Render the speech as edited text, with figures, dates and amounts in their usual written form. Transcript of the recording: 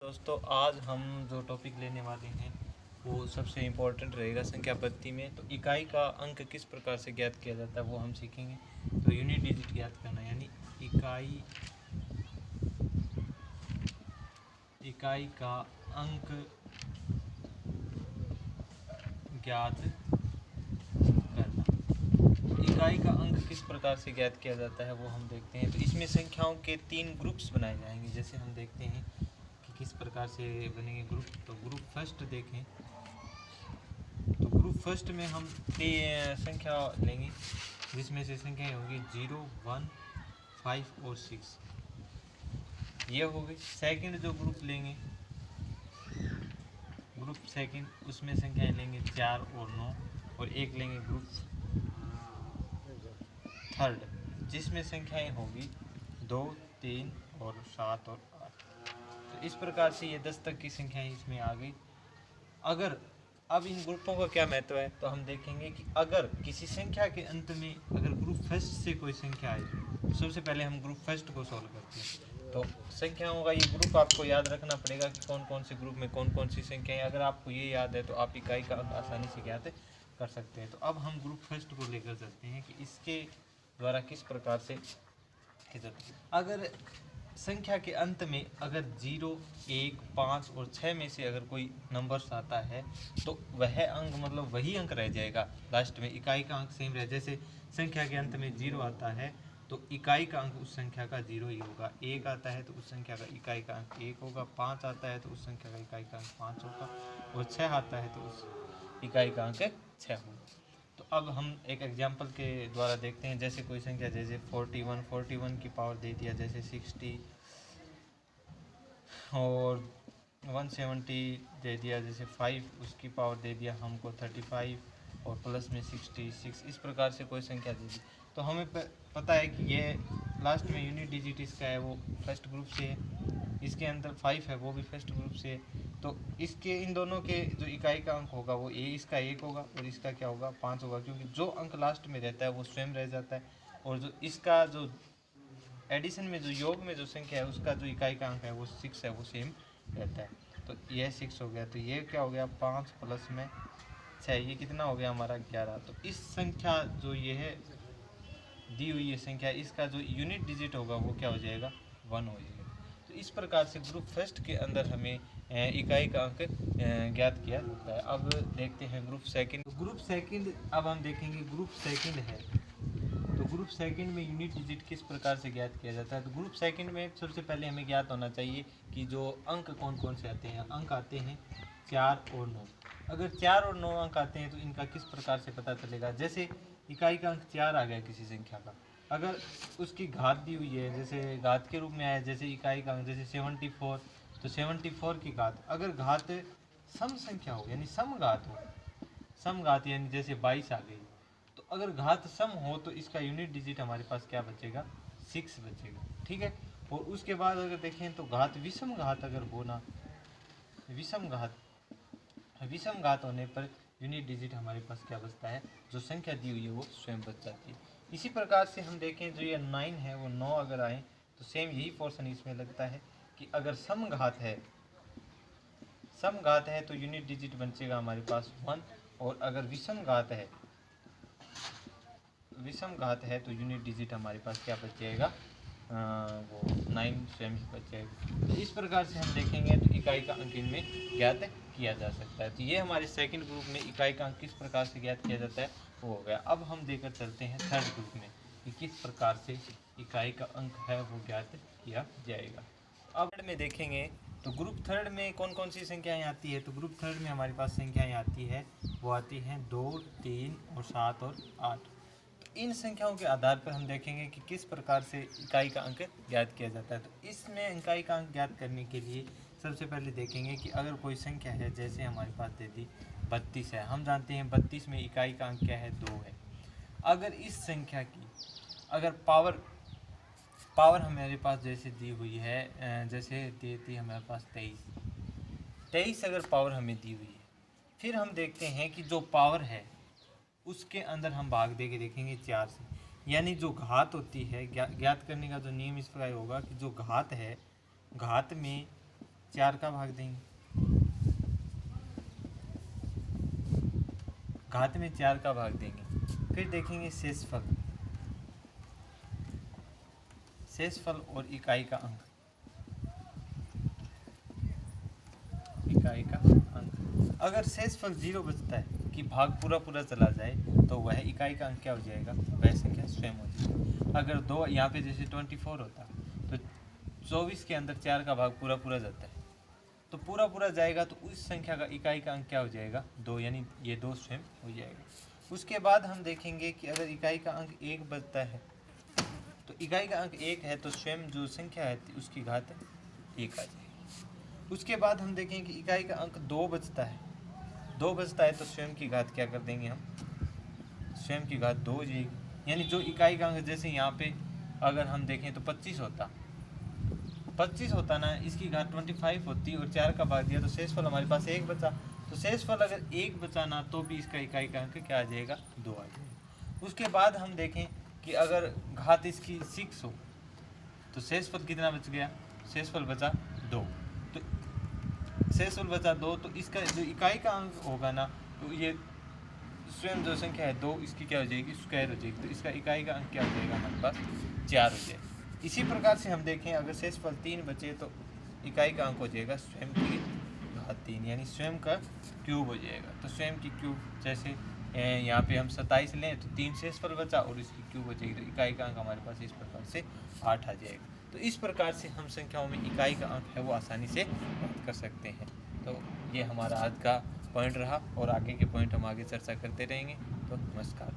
दोस्तों आज हम जो टॉपिक लेने वाले हैं वो सबसे इम्पोर्टेंट रहेगा संख्या पद्धति में। तो इकाई का अंक किस प्रकार से ज्ञात किया जाता है वो हम सीखेंगे। तो यूनिट डिजिट ज्ञात करना यानी इकाई का अंक ज्ञात करना। इकाई का अंक किस प्रकार से ज्ञात किया जाता है वो हम देखते हैं। तो इसमें संख्याओं के 3 ग्रुप्स बनाए जाएंगे। जैसे हम देखते हैं कि किस प्रकार से बनेंगे ग्रुप। तो ग्रुप फर्स्ट देखें तो ग्रुप फर्स्ट में हम संख्या लेंगे जिसमें से संख्याएं होंगी 0, 1, 5 और 6। ये हो गई। सेकंड जो ग्रुप लेंगे ग्रुप सेकंड, उसमें संख्याएं लेंगे 4 और 9 और एक लेंगे ग्रुप थर्ड जिसमें संख्याएं होगी 2, 3 और 7 और 8। तो इस प्रकार से ये 10 तक की संख्याएं इसमें आ गई। अगर अब इन ग्रुपों का क्या महत्व है तो हम देखेंगे कि अगर किसी संख्या के अंत में अगर ग्रुप फर्स्ट से कोई संख्या आए तो सबसे पहले हम ग्रुप फर्स्ट को सॉल्व करते हैं। तो संख्याओं का ये ग्रुप आपको याद रखना पड़ेगा कि कौन कौन से ग्रुप में कौन कौन सी संख्याएं। अगर आपको ये याद है तो आप इकाई का अंक आसानी से ज्ञात कर सकते हैं। तो अब हम ग्रुप फर्स्ट को लेकर चलते हैं कि इसके द्वारा किस प्रकार से अगर संख्या के अंत में अगर 0, 1, 5 और 6 में से अगर कोई नंबर्स आता है तो वह अंक मतलब वही अंक रह जाएगा लास्ट में। इकाई का अंक सेम रहे। जैसे संख्या के अंत में 0 आता है तो इकाई का अंक उस संख्या का 0 ही होगा। 1 आता है तो उस संख्या का इकाई का अंक 1 होगा। 5 आता है तो उस संख्या का इकाई का अंक 5 होगा और 6 आता है तो उस इकाई का अंक 6 होगा। तो अब हम एक एग्जाम्पल के द्वारा देखते हैं। जैसे कोई संख्या जैसे 41 की पावर दे दिया, जैसे 60 और 170 दे दिया, जैसे 5 उसकी पावर दे दिया हमको 35 और प्लस में 66। इस प्रकार से कोई संख्या दे दी तो हमें पता है कि ये लास्ट में यूनिट डिजिट इसका है वो फर्स्ट ग्रुप से है। इसके अंदर 5 है वो भी फर्स्ट ग्रुप से है। तो इसके इन दोनों के जो इकाई का अंक होगा वो इसका 1 होगा और इसका क्या होगा 5 होगा, क्योंकि जो अंक लास्ट में रहता है वो स्वयं रह जाता है और जो इसका जो एडिशन में जो योग में जो संख्या है उसका जो इकाई का अंक है वो 6 है वो सेम रहता है। तो यह 6 हो गया। तो ये क्या हो गया 5 प्लस में 6, ये कितना हो गया हमारा 11। तो इस संख्या जो ये है दी हुई है संख्या, इसका जो यूनिट डिजिट होगा वो क्या हो जाएगा 1 हो जाएगा। तो इस प्रकार से ग्रुप फर्स्ट के अंदर हमें इकाई का अंक ज्ञात किया जाता है। अब देखते हैं ग्रुप सेकंड। तो ग्रुप सेकंड अब हम देखेंगे ग्रुप सेकंड है। तो ग्रुप सेकंड में यूनिट डिजिट किस प्रकार से ज्ञात किया जाता है। तो ग्रुप सेकंड में सबसे पहले हमें ज्ञात होना चाहिए कि जो अंक कौन कौन से आते हैं। अंक आते हैं 4 और 9। अगर 4 और 9 अंक आते हैं तो इनका किस प्रकार से पता चलेगा। जैसे इकाई का अंक 4 आ गया किसी संख्या का, अगर उसकी घात दी हुई है जैसे घात के रूप में आया, जैसे इकाई का अंक जैसे 74, तो 74 की घात अगर घात सम संख्या हो यानी समघात हो, समघात यानी जैसे 22 आ गई, तो अगर घात सम हो तो इसका यूनिट डिजिट हमारे पास क्या बचेगा 6 बचेगा। ठीक है। और उसके बाद अगर देखें तो घात विषम घात अगर होना, विषम घात होने पर यूनिट डिजिट हमारे पास क्या बचता है, जो संख्या दी हुई है वो स्वयं बच जाती है। इसी प्रकार से हम देखें जो ये 9 है वो 9 अगर आए तो सेम यही पोर्शन इसमें लगता है कि अगर समघात है तो यूनिट डिजिट बचेगा हमारे पास 1 और अगर विषम घात है तो यूनिट डिजिट हमारे पास क्या बच जाएगा वो 9 स्वयं ही बच जाएगा। तो इस प्रकार से हम देखेंगे तो इकाई का अंक इनमें ज्ञात किया जा सकता है। तो ये हमारे सेकंड ग्रुप में इकाई का अंक किस प्रकार से ज्ञात किया जाता है वो हो गया। अब हम देकर चलते हैं थर्ड ग्रुप में कि किस प्रकार से इकाई का अंक है वो ज्ञात किया जाएगा। अब में देखेंगे तो ग्रुप थर्ड में कौन कौन सी संख्याएं आती है। तो ग्रुप थर्ड में हमारे पास संख्याएं आती है वो आती हैं 2, 3 और 7 और 8। इन संख्याओं के आधार पर हम देखेंगे कि किस प्रकार से इकाई का अंक ज्ञात किया जाता है। तो इसमें इकाई का अंक ज्ञात करने के लिए सबसे पहले देखेंगे कि अगर कोई संख्या है जैसे हमारे पास दे दी 32 है, हम जानते हैं 32 में इकाई का अंक क्या है 2 है। अगर इस संख्या की अगर पावर हमारे पास जैसे दी हुई है, जैसे देती है हमारे पास 23 अगर पावर हमें दी हुई है, फिर हम देखते हैं कि जो पावर है उसके अंदर हम भाग दे के देखेंगे 4 से, यानी जो घात होती है ज्ञात करने का जो नियम इस प्रकार होगा कि जो घात है, घात में 4 का भाग देंगे, घात में 4 का भाग देंगे। फिर देखेंगे शेषफल, शेषफल और इकाई का अंक, इकाई का अंक। अगर शेषफल 0 बचता है कि भाग पूरा पूरा चला जाए तो वह इकाई का अंक क्या हो जाएगा, वह संख्या स्वयं हो जाएगी। अगर 2 यहाँ पे जैसे 24 होता तो 24 के अंदर 4 का भाग पूरा पूरा जाता है, तो पूरा पूरा जाएगा तो उस संख्या का इकाई का अंक क्या हो जाएगा, 2, यानी ये 2 स्वयं हो जाएगा। उसके बाद हम देखेंगे कि अगर इकाई का अंक 1 बचता है तो इकाई का अंक 1 है तो स्वयं जो संख्या है उसकी घात 1 आ जाएगी। उसके बाद हम देखेंगे कि इकाई का अंक 2 बचता है, 2 बचता है तो स्वयं की घात क्या कर देंगे हम, स्वयं की घात 2 हो जाएगी। यानी जो इकाई का अंक जैसे यहाँ पे अगर हम देखें तो 25 होता ना, इसकी घात 25 होती और 4 का भाग दिया तो शेषफल हमारे पास 1 बचा। तो शेषफल अगर 1 बचा ना तो भी इसका इकाई का अंक क्या आ जाएगा, 2 आ जाएगा। उसके बाद हम देखें कि अगर घात इसकी 6 हो तो शेषफल कितना बच गया, शेषफल बचा 2। तो शेषफल बचा 2 तो इसका जो इकाई का अंक होगा ना तो ये स्वयं जो संख्या है 2, इसकी क्या हो जाएगी, स्क्वायर हो जाएगी। तो इसका इकाई का अंक क्या हो जाएगा हमारे पास, 4 हो जाएगा। इसी प्रकार से हम देखें अगर शेषफल 3 बचे तो इकाई का अंक हो जाएगा स्वयं की घात 3, यानी स्वयं का क्यूब हो जाएगा। तो स्वयं की क्यूब, जैसे यहाँ पे हम 27 लें तो 3 शेषफल बचा और इसकी क्यूब हो जाएगी, तो इकाई का अंक हमारे पास इस प्रकार से 8 आ जाएगा। तो इस प्रकार से हम संख्याओं में इकाई का अंक है वो आसानी से प्राप्त कर सकते हैं। तो ये हमारा आज का पॉइंट रहा और आगे के पॉइंट हम आगे चर्चा करते रहेंगे। तो नमस्कार।